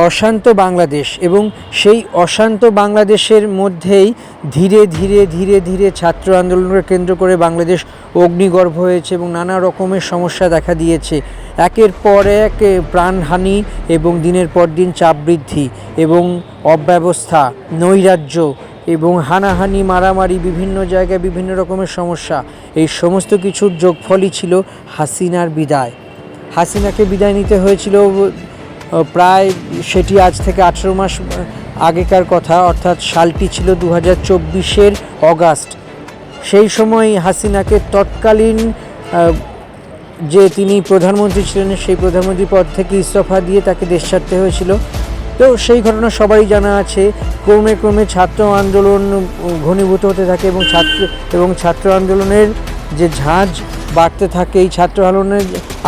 অশান্ত বাংলাদেশ এবং সেই অশান্ত বাংলাদেশের মধ্যেই ধীরে ধীরে ধীরে ধীরে ছাত্র আন্দোলনকে কেন্দ্র করে বাংলাদেশ অগ্নিগর্ভ হয়েছে এবং নানা রকমের সমস্যা দেখা দিয়েছে। একের পর এক প্রাণহানি এবং দিনের পর দিন চাপ বৃদ্ধি এবং অব্যবস্থা, নৈরাজ্য এবং হানাহানি, মারামারি, বিভিন্ন জায়গায় বিভিন্ন রকমের সমস্যা, এই সমস্ত কিছুর যোগফলই ছিল হাসিনার বিদায়। হাসিনাকে বিদায় নিতে হয়েছিল প্রায়, সেটি আজ থেকে 18 মাস আগেকার কথা, অর্থাৎ সালটি ছিল 2024-এর অগাস্ট। সেই সময় হাসিনাকে তৎকালীন যে তিনি প্রধানমন্ত্রী ছিলেন সেই প্রধানমন্ত্রী পদ থেকে ইস্তফা দিয়ে তাকে দেশ ছাড়তে হয়েছিল। তো সেই ঘটনা সবারই জানা আছে। ক্রমে ক্রমে ছাত্র আন্দোলন ঘনীভূত হতে থাকে এবং ছাত্র আন্দোলনের যে ঝাঁজ বাড়তে থাকে, এই ছাত্র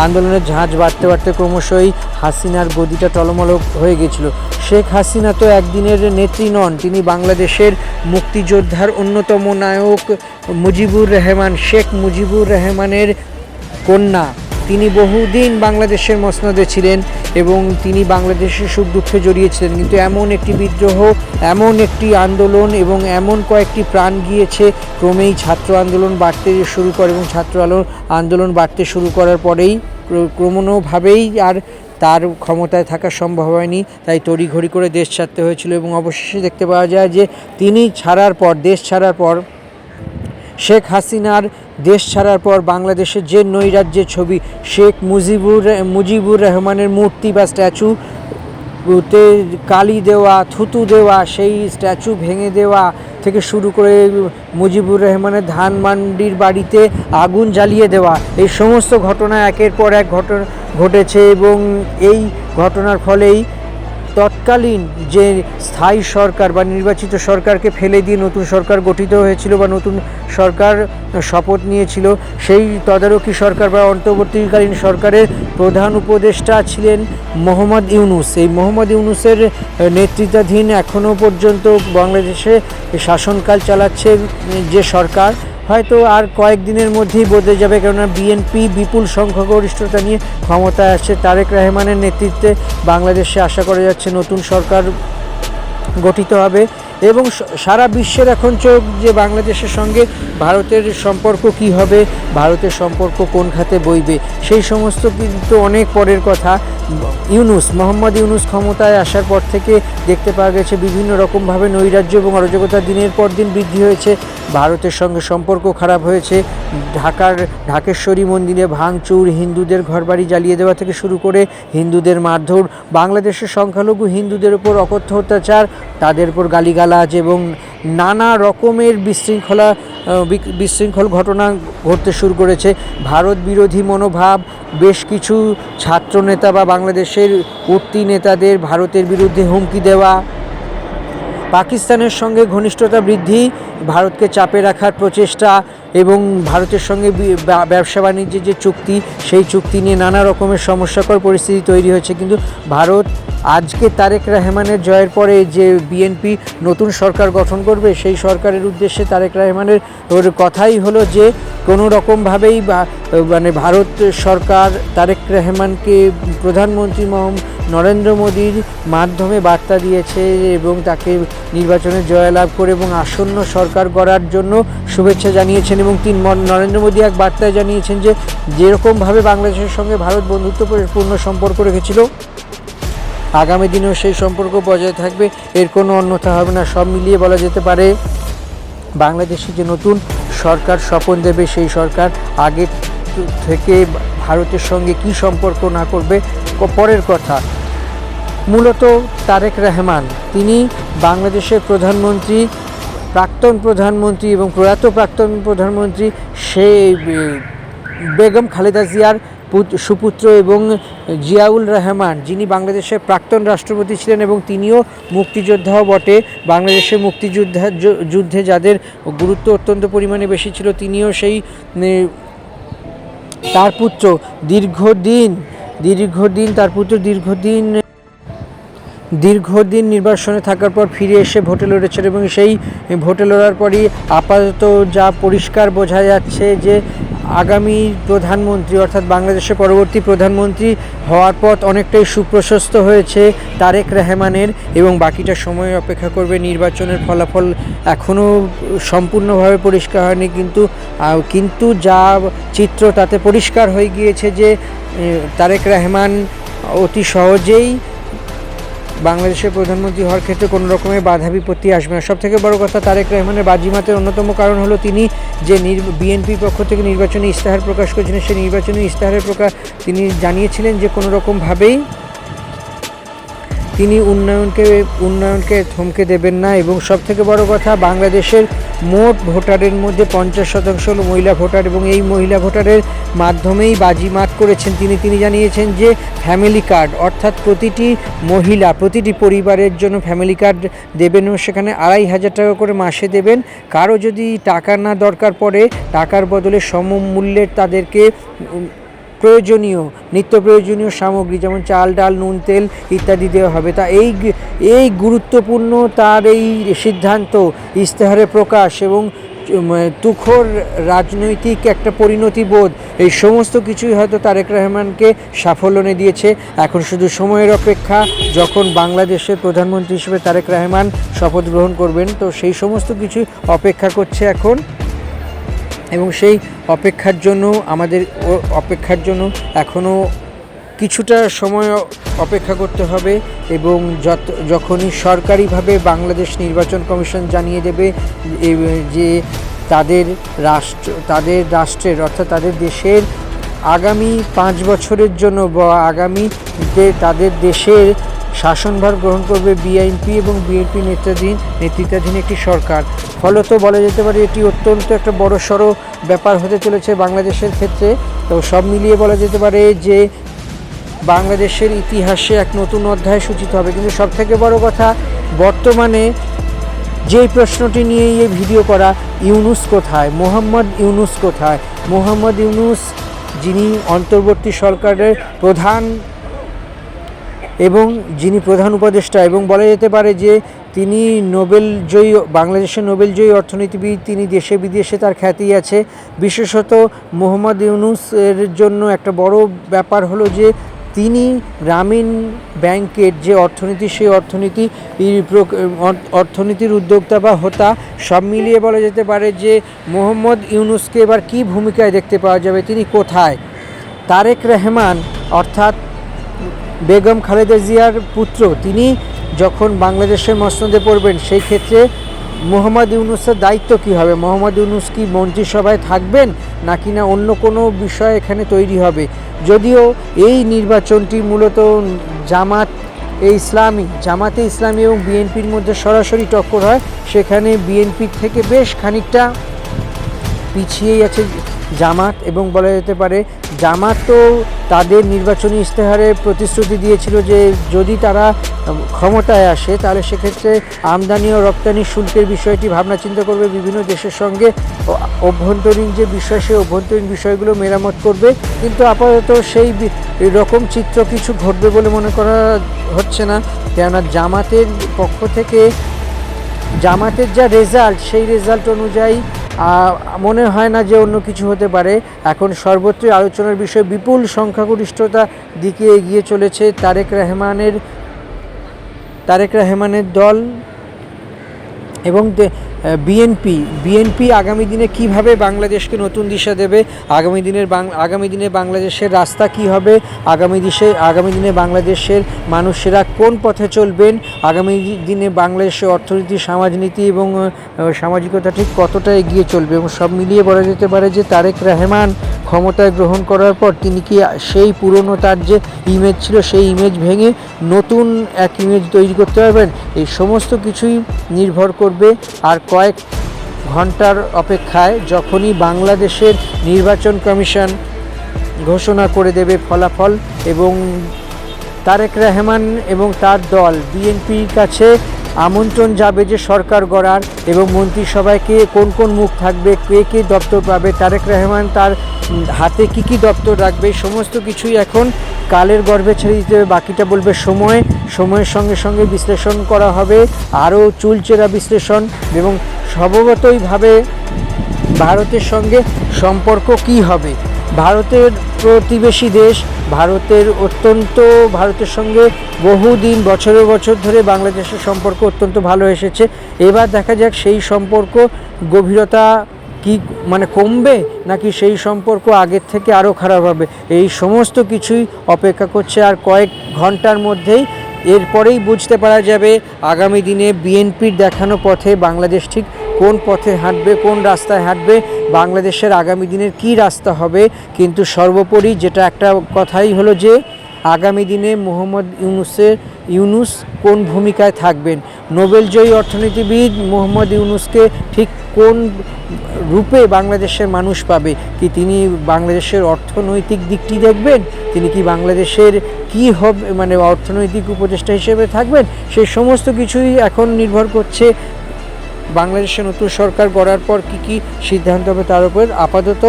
আন্দোলনের ঝাঁজ বাড়তে বাড়তে ক্রমশই হাসিনার গদিটা টলমল হয়ে গেছিল। শেখ হাসিনা তো একদিনের নেত্রী নন, তিনি বাংলাদেশের মুক্তিযোদ্ধার অন্যতম নায়ক শেখ মুজিবুর রহমানের কন্যা। তিনি বহুদিন বাংলাদেশের মসনদে ছিলেন এবং তিনি বাংলাদেশের সুখ দুঃখে জড়িয়েছিলেন, কিন্তু এমন একটি বিদ্রোহ, এমন একটি আন্দোলন এবং এমন কয়েকটি প্রাণ গিয়েছে, ক্রমেই ছাত্র আন্দোলন বাড়তে শুরু করে এবং ছাত্র আন্দোলন বাড়তে শুরু করার পরেই ক্রমশভাবেই আর তার ক্ষমতায় থাকা সম্ভব হয়নি, তাই তড়িঘড়ি করে দেশ ছাড়তে হয়েছিল। এবং অবশেষে দেখতে পাওয়া যায় যে তিনি দেশ ছাড়ার পর শেখ হাসিনার দেশ ছাড়ার পর বাংলাদেশের যে নৈরাজ্যের ছবি, শেখ মুজিবুর রহমানের মূর্তি বা স্ট্যাচুতে কালি দেওয়া, থুতু দেওয়া, সেই স্ট্যাচু ভেঙে দেওয়া থেকে শুরু করে মুজিবুর রহমানের ধানমান্ডির বাড়িতে আগুন জ্বালিয়ে দেওয়া, এই সমস্ত ঘটনা একের পর এক ঘটেছে। এবং এই ঘটনার ফলেই তৎকালীন যে স্থায়ী সরকার বা নির্বাচিত সরকারকে ফেলে দিয়ে নতুন সরকার গঠিত হয়েছিল বা নতুন সরকার শপথ নিয়েছিল, সেই তদারকি সরকার বা অন্তর্বর্তীকালীন সরকারের প্রধান উপদেষ্টা ছিলেন মোহাম্মদ ইউনূস। এই মোহাম্মদ ইউনূসের নেতৃত্বাধীন এখনও পর্যন্ত বাংলাদেশে শাসনকাল চালাচ্ছে যে সরকার, হয়তো আর কয়েকদিনের মধ্যেই বদলে যাবে, কেননা বিএনপি বিপুল সংখ্যাগরিষ্ঠতা নিয়ে ক্ষমতায় আসছে। তারেক রহমানের নেতৃত্বে বাংলাদেশে আশা করা যাচ্ছে নতুন সরকার গঠিত হবে এবং সারা বিশ্বের এখন চোখ যে বাংলাদেশের সঙ্গে ভারতের সম্পর্ক কি হবে, ভারতের সম্পর্ক কোন খাতে বইবে, সেই সমস্ত কিন্তু অনেক পরের কথা। মোহাম্মদ ইউনূস ক্ষমতায় আসার পর থেকে দেখতে পাওয়া গেছে বিভিন্ন রকমভাবে নৈরাজ্য এবং অরাজকতা দিনের পর দিন বৃদ্ধি হয়েছে। ভারতের সঙ্গে সম্পর্ক খারাপ হয়েছে। ঢাকেশ্বরী মন্দিরে ভাঙচুর, হিন্দুদের ঘরবাড়ি জ্বালিয়ে দেওয়া থেকে শুরু করে হিন্দুদের মারধর, বাংলাদেশের সংখ্যালঘু হিন্দুদের উপর অকথ্য অত্যাচার, তাদের উপর গালিগালাজ এবং নানা রকমের বিশৃঙ্খল ঘটনা ঘটতে শুরু করেছে। ভারত বিরোধী মনোভাব, বেশ কিছু ছাত্রনেতা বা বাংলাদেশের উঠতি নেতাদের ভারতের বিরুদ্ধে হুমকি দেওয়া, পাকিস্তানের সঙ্গে ঘনিষ্ঠতা বৃদ্ধি, ভারতকে চাপে রাখার প্রচেষ্টা এবং ভারতের সঙ্গে ব্যবসা বাণিজ্যের যে চুক্তি, সেই চুক্তি নিয়ে নানা রকমের সমস্যাকর পরিস্থিতি তৈরি হয়েছে। কিন্তু ভারত আজকে তারেক রহমানের জয়ের পরে যে বিএনপি নতুন সরকার গঠন করবে, সেই সরকারের উদ্দেশ্যে তারেক রহমানের কথাই হলো যে কোনো রকমভাবেই ভারত সরকার তারেক রহমানকে প্রধানমন্ত্রী নরেন্দ্র মোদীর মাধ্যমে বার্তা দিয়েছে এবং তাকে নির্বাচনে জয়লাভ করে এবং আসন্ন সরকার গড়ার জন্য শুভেচ্ছা জানিয়েছেন। এবং নরেন্দ্র মোদী এক বার্তায় জানিয়েছেন যে যেরকমভাবে বাংলাদেশের সঙ্গে ভারত বন্ধুত্বপূর্ণ সম্পর্ক রেখেছিল, আগামী দিনেও সেই সম্পর্ক বজায় থাকবে, এর কোনো অন্যথা হবে না। সব মিলিয়ে বলা যেতে পারে বাংলাদেশে যে নতুন সরকার শপথ দেবে, সেই সরকার আগে থেকে ভারতের সঙ্গে কি সম্পর্ক না করবে পরের কথা। মূলত তারেক রহমান, তিনি বাংলাদেশের প্রাক্তন প্রধানমন্ত্রী এবং প্রয়াত প্রাক্তন প্রধানমন্ত্রী বেগম খালেদা জিয়ার সুপুত্র এবং জিয়াউর রহমান, যিনি বাংলাদেশের প্রাক্তন রাষ্ট্রপতি ছিলেন এবং তিনিও মুক্তিযোদ্ধাও বটে। বাংলাদেশের যুদ্ধে যাদের গুরুত্ব অত্যন্ত পরিমাণে বেশি ছিল, তিনিও সেই তার পুত্র দীর্ঘদিন দীর্ঘদিন নির্বাসনে থাকার পর ফিরে এসে ভোটে লড়েছেন এবং সেই ভোটে লড়ার পরই আপাতত যা পরিষ্কার বোঝা যাচ্ছে যে আগামী প্রধানমন্ত্রী অর্থাৎ বাংলাদেশের পরবর্তী প্রধানমন্ত্রী হওয়ার পথ অনেকটাই সুপ্রশস্ত হয়েছে তারেক রহমানের, এবং বাকিটা সময় অপেক্ষা করবে। নির্বাচনের ফলাফল এখনও সম্পূর্ণভাবে পরিষ্কার হয়নি, কিন্তু যা চিত্র তাতে পরিষ্কার হয়ে গিয়েছে যে তারেক রহমান অতি সহজেই বাংলাদেশের প্রধানমন্ত্রী হওয়ার ক্ষেত্রে কোনো রকমের বাধা বিপত্তি আসবে না। সবথেকে বড় কথা, তারেক রহমানের বাজিমাতের অন্যতম কারণ হলো তিনি যে বিএনপির পক্ষ থেকে নির্বাচনী ইশতেহার প্রকাশ করেছিলেন, সেই নির্বাচনী ইশতেহারের তিনি জানিয়েছিলেন যে কোনো রকমভাবেই তিনি উন্নয়নকে থমকে দেবেন না। এবং সবথেকে বড় কথা, বাংলাদেশের মোট ভোটারের মধ্যে 50% হলো মহিলা ভোটার, এবং এই মহিলা ভোটারের মাধ্যমেই বাজিমাত করেছেন তিনি জানিয়েছেন যে ফ্যামিলি কার্ড অর্থাৎ প্রতিটি মহিলা প্রতিটি পরিবারের জন্য ফ্যামিলি কার্ড দেবেন, এবং সেখানে 2500 টাকা করে মাসে দেবেন। কারো যদি টাকা না দরকার পড়ে, টাকার বদলে সমমূল্যের তাদেরকে প্রয়োজনীয় নিত্য প্রয়োজনীয় সামগ্রী যেমন চাল ডাল নুন তেল ইত্যাদি দেওয়া হবে। তা এই গুরুত্বপূর্ণ তার এই সিদ্ধান্ত, ইশতেহারে প্রকাশ এবং তুখোর রাজনৈতিক একটা পরিণতি বোধ, এই সমস্ত কিছুই হয়তো তারেক রহমানকে সাফল্য এনে দিয়েছে। এখন শুধু সময়ের অপেক্ষা, যখন বাংলাদেশের প্রধানমন্ত্রী হিসেবে তারেক রহমান শপথ গ্রহণ করবেন, তো সেই সমস্ত কিছুই অপেক্ষা করছে এখন। এবং সেই অপেক্ষার জন্য এখনও কিছুটা সময় অপেক্ষা করতে হবে। এবং যখনই সরকারিভাবে বাংলাদেশ নির্বাচন কমিশন জানিয়ে দেবে যে তাদের রাষ্ট্রের অর্থাৎ তাদের দেশের আগামী 5 বছরের জন্য বা তাদের দেশের শাসনভার গ্রহণ করবে বিএনপি এবং বিএনপি নেতৃত্বাধীন একটি সরকার। ফলত বলা যেতে পারে এটি অত্যন্ত একটা বড়সড় ব্যাপার হতে চলেছে বাংলাদেশের ক্ষেত্রে। তো সব মিলিয়ে বলা যেতে পারে যে বাংলাদেশের ইতিহাসে এক নতুন অধ্যায় সূচিত হবে। কিন্তু সবথেকে বড় কথা, বর্তমানে যেই প্রশ্নটি নিয়ে এই ভিডিও করা, ইউনূস কোথায়, মোহাম্মদ ইউনূস কোথায়? মোহাম্মদ ইউনূস, যিনি অন্তর্বর্তী সরকারের প্রধান এবং যিনি প্রধান উপদেষ্টা, এবং বলা যেতে পারে যে তিনি বাংলাদেশের নোবেলজয়ী অর্থনীতিবিদ, তিনি দেশে বিদেশে তার খ্যাতি আছে। বিশেষত মোহাম্মদ ইউনূসের জন্য একটা বড় ব্যাপার হলো যে তিনি গ্রামীণ ব্যাংকের যে অর্থনীতি, সেই অর্থনীতির উদ্যোক্তা বা হোতা। সব মিলিয়ে বলা যেতে পারে যে মোহাম্মদ ইউনূসকে এবার কী ভূমিকায় দেখতে পাওয়া যাবে, তিনি কোথায়? তারেক রহমান অর্থাৎ বেগম খালেদা জিয়ার পুত্র, তিনি যখন বাংলাদেশের মসনদে পড়বেন, সেই ক্ষেত্রে মোহাম্মদ ইউনূসের দায়িত্ব কী হবে? মোহাম্মদ ইউনূস কি মন্ত্রিসভায় থাকবেন, নাকি না অন্য কোনো বিষয় এখানে তৈরি হবে? যদিও এই নির্বাচনটি মূলত জামাতে ইসলামী এবং বিএনপির মধ্যে সরাসরি টক্কর হয়, সেখানে বিএনপির থেকে বেশ খানিকটা পিছিয়েই আছে জামাত। এবং বলা যেতে পারে জামাত তো তাদের নির্বাচনী ইশতেহারে প্রতিশ্রুতি দিয়েছিল যে যদি তারা ক্ষমতায় আসে তাহলে সেক্ষেত্রে আমদানি ও রপ্তানি শুল্কের বিষয়টি ভাবনা চিন্তা করবে, বিভিন্ন দেশের সঙ্গে অভ্যন্তরীণ যে বিষয়, সেই অভ্যন্তরীণ বিষয়গুলো মেরামত করবে। কিন্তু আপাতত সেই রকম চিত্র কিছু ঘটবে বলে মনে করা হচ্ছে না, কেননা জামাতের পক্ষ থেকে জামাতের যা রেজাল্ট, সেই রেজাল্ট অনুযায়ী মনে হয় না যে অন্য কিছু হতে পারে। এখন সর্বত্রই আলোচনার বিষয় বিপুল সংখ্যাগরিষ্ঠতা দিকে এগিয়ে চলেছে তারেক রহমানের দল এবং বিএনপি আগামী দিনে কিভাবে বাংলাদেশকে নতুন দিশা দেবে, আগামী দিনে বাংলাদেশের রাস্তা কি হবে, আগামী দিনে বাংলাদেশের মানুষেরা কোন পথে চলবেন, আগামী দিনে বাংলাদেশের অর্থনীতি, সমাজনীতি এবং সামাজিকতা ঠিক কতটা এগিয়ে চলবে। এবং সব মিলিয়ে বলা যেতে পারে যে তারেক রহমান ক্ষমতায় গ্রহণ করার পর তিনি কি সেই পুরনো তার যে ইমেজ ছিল, সেই ইমেজ ভেঙে নতুন এক ইমেজ তৈরি করতে পারবেন? এই সমস্ত কিছুই নির্ভর করবে আর কয়েক ঘন্টার অপেক্ষায়, যখনই বাংলাদেশের নির্বাচন কমিশন ঘোষণা করে দেবে ফলাফল। এবং তারেক রহমান এবং তার দল বিএনপির কাছে আমন্ত্রণ যাবে যে সরকার গড়ার, এবং মন্ত্রিসভায় কে কোন কোন মুখ থাকবে, কে কে দপ্তর পাবে, তারেক রহমান তার হাতে কি কি দপ্তর রাখবে, সমস্ত কিছুই এখন কালের গর্ভে ছেড়ে দিতে হবে। বাকিটা বলবে সময়ের সঙ্গে সঙ্গে বিশ্লেষণ করা হবে, আরও চুলচেরা বিশ্লেষণ। এবং স্বভাবতইভাবে ভারতের সঙ্গে সম্পর্ক কি হবে, ভারতের প্রতিবেশী দেশ, ভারতের সঙ্গে বহুদিন বছরের বছর ধরে বাংলাদেশের সম্পর্ক অত্যন্ত ভালো এসেছে। এবার দেখা যাক সেই সম্পর্ক গভীরতা কি মানে কমবে, নাকি সেই সম্পর্ক আগের থেকে আরও খারাপ হবে। এই সমস্ত কিছুই অপেক্ষা করছে আর কয়েক ঘন্টার মধ্যেই। এরপরেই বুঝতে পারা যাবে আগামী দিনে বিএনপির দেখানো পথে বাংলাদেশ ঠিক কোন পথে হাঁটবে, কোন রাস্তায় হাঁটবে, বাংলাদেশের আগামী দিনের কি রাস্তা হবে। কিন্তু সর্বোপরি যেটা একটা কথাই হলো যে আগামী দিনে মোহাম্মদ ইউনূস কোন ভূমিকায় থাকবেন, নোবেলজয়ী অর্থনীতিবিদ মোহাম্মদ ইউনূসকে ঠিক কোন রূপে বাংলাদেশের মানুষ পাবে। কি তিনি বাংলাদেশের অর্থনৈতিক দিকটি দেখবেন, তিনি কি বাংলাদেশের কি হবে মানে অর্থনৈতিক উপদেষ্টা হিসেবে থাকবেন, সেই সমস্ত কিছুই এখন নির্ভর করছে বাংলাদেশের নতুন সরকার গড়ার পর কি কি সিদ্ধান্ত হবে তার উপর। আপাতত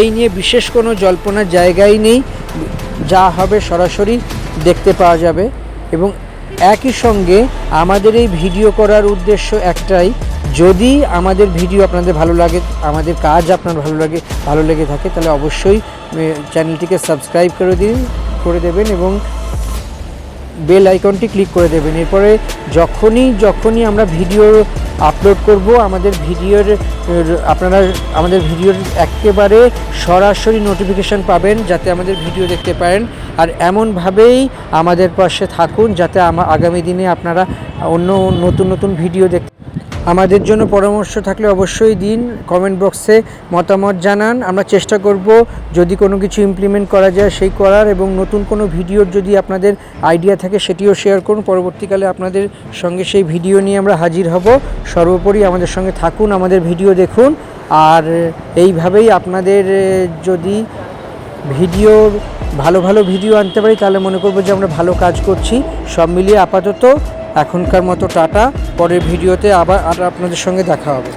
এই নিয়ে বিশেষ কোনো জল্পনার জায়গাই নেই, যা হবে সরাসরি দেখতে পাওয়া যাবে। এবং একই সঙ্গে আমাদের এই ভিডিও করার উদ্দেশ্য একটাই, যদি আমাদের ভিডিও আপনাদের ভালো লাগে, আমাদের কাজ আপনার ভালো লেগে থাকে, তাহলে অবশ্যই চ্যানেলটিকে সাবস্ক্রাইব করে দেবেন এবং বেল আইকনটি ক্লিক করে দেবেন। এরপরে যখনই আমরা ভিডিও আপলোড করব, আপনারা আমাদের ভিডিওর একেবারে সরাসরি নোটিফিকেশান পাবেন, যাতে আমাদের ভিডিও দেখতে পারেন। আর এমনভাবেই আমাদের পাশে থাকুন যাতে আগামী দিনে আপনারা অন্য নতুন ভিডিও আমাদের জন্য পরামর্শ থাকলে অবশ্যই দিন, কমেন্ট বক্সে মতামত জানান। আমরা চেষ্টা করব যদি কোনো কিছু ইমপ্লিমেন্ট করা যায় সেই করার, এবং নতুন কোনো ভিডিওর যদি আপনাদের আইডিয়া থাকে সেটিও শেয়ার করুন। পরবর্তীকালে আপনাদের সঙ্গে সেই ভিডিও নিয়ে আমরা হাজির হব। সর্বোপরি আমাদের সঙ্গে থাকুন, আমাদের ভিডিও দেখুন। আর এইভাবেই আপনাদের যদি ভালো ভিডিও আনতে পারি তাহলে মনে করব যে আমরা ভালো কাজ করছি। সব মিলিয়ে আপাতত এখনকার মতো টাটা, পরের ভিডিওতে আবার আপনাদের সঙ্গে দেখা হবে।